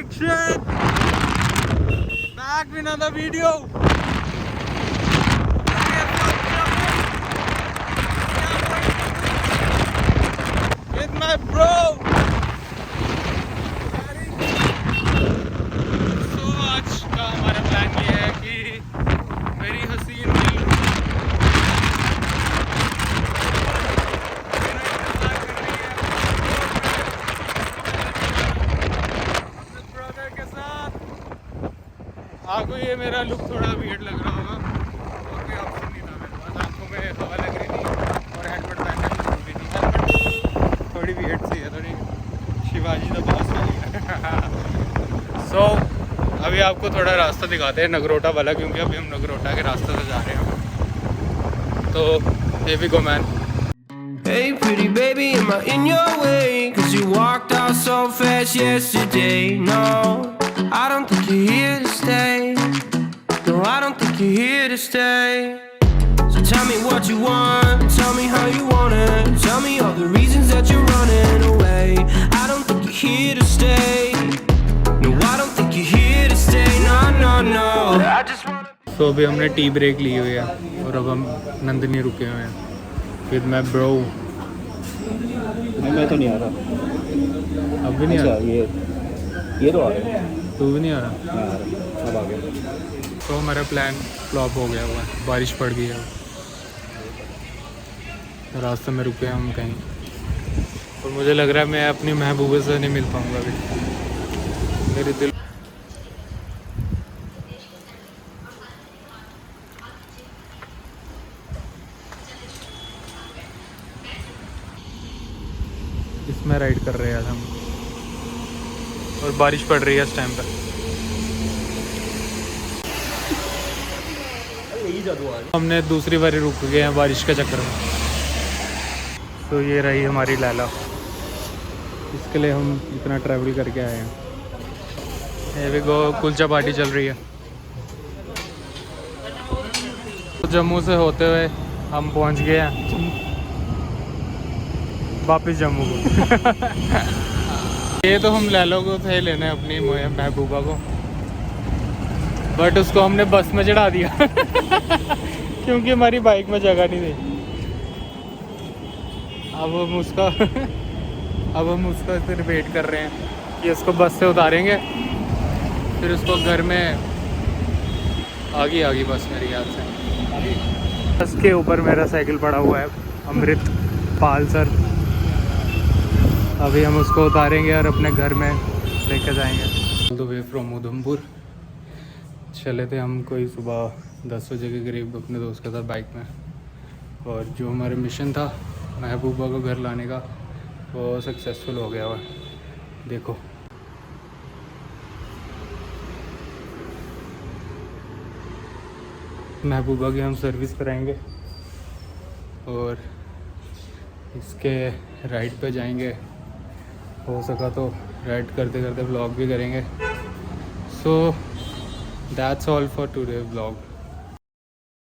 Action! Back with another video. With my bro. So आज का हमारा प्लान ये है कि मेरी हसीन दिल आपको ये मेरा लुक थोड़ा वियर्ड लग रहा होगा और कोई ऑप्शन नहीं था मेरे पास। आंखों में हवा लग रही थी और हेडमेट पहनने की जरूरत भी थी। हेडमेट थोड़ी वियर्ड सी है, थोड़ी शिवाजी द बॉस वाली। सो अभी आपको थोड़ा रास्ता दिखाते हैं नगरोटा वाला, क्योंकि अभी हम नगरोटा के रास्ते से जा रहे हैं। तो here we go man. Hey pretty baby, am I in your way? 'Cause you walked out so fast yesterday. No, I don't think you're here to stay. No, I don't think you're here to stay. So tell me what you want, tell me how you want it. Tell me all the reasons that you're running away. I don't think you're here to stay. No, I don't think you're here to stay. No, no, no. I just wanna. तो अभी हमने tea break ली हुई है और अब हम नंदिनी रुके हुए हैं विद माई ब्रो। मैं तो नहीं आ रहा। अब भी नहीं आ रहा? ये तो आ रहा है। तू भी नहीं आ रहा? मैं आ रहा, अब आ गया। तो हमारा प्लान फ्लॉप हो गया हुआ है, बारिश पड़ गई है। रास्ते में रुके हैं हम कहीं और मुझे लग रहा है मैं अपनी महबूबे से नहीं मिल पाऊँगा अभी। मेरे दिल इसमें राइड कर रहे हैं हम और बारिश पड़ रही है इस टाइम पर। हमने दूसरी बारी रुक गए हैं बारिश के चक्कर में। तो ये रही हमारी लैला, इसके लिए हम इतना ट्रैवल करके आए हैं। ये भी गो कुलचा पार्टी चल रही है। तो जम्मू से होते हुए हम पहुंच गए हैं वापस जम्मू को। ये तो हम लैलो को थे लेने अपनी महबूबा को, बट उसको हमने बस में चढ़ा दिया क्योंकि हमारी बाइक में जगह नहीं थी। अब हम उसका फिर वेट कर रहे हैं कि उसको बस से उतारेंगे, फिर उसको घर में आ गई बस मेरी याद से। बस के ऊपर मेरा साइकिल पड़ा हुआ है अमृत पाल सर। अभी हम उसको उतारेंगे और अपने घर में लेकर जाएंगे। द वे फ्रॉम उधमपुर चले थे हम कोई सुबह 10 बजे के करीब अपने दोस्त के साथ बाइक में, और जो हमारा मिशन था महबूबा को घर लाने का वो सक्सेसफुल हो गया हुआ। देखो महबूबा की हम सर्विस कराएंगे और इसके राइड पे जाएंगे। हो सका तो राइड करते करते व्लॉग भी करेंगे। So that's all for today vlog.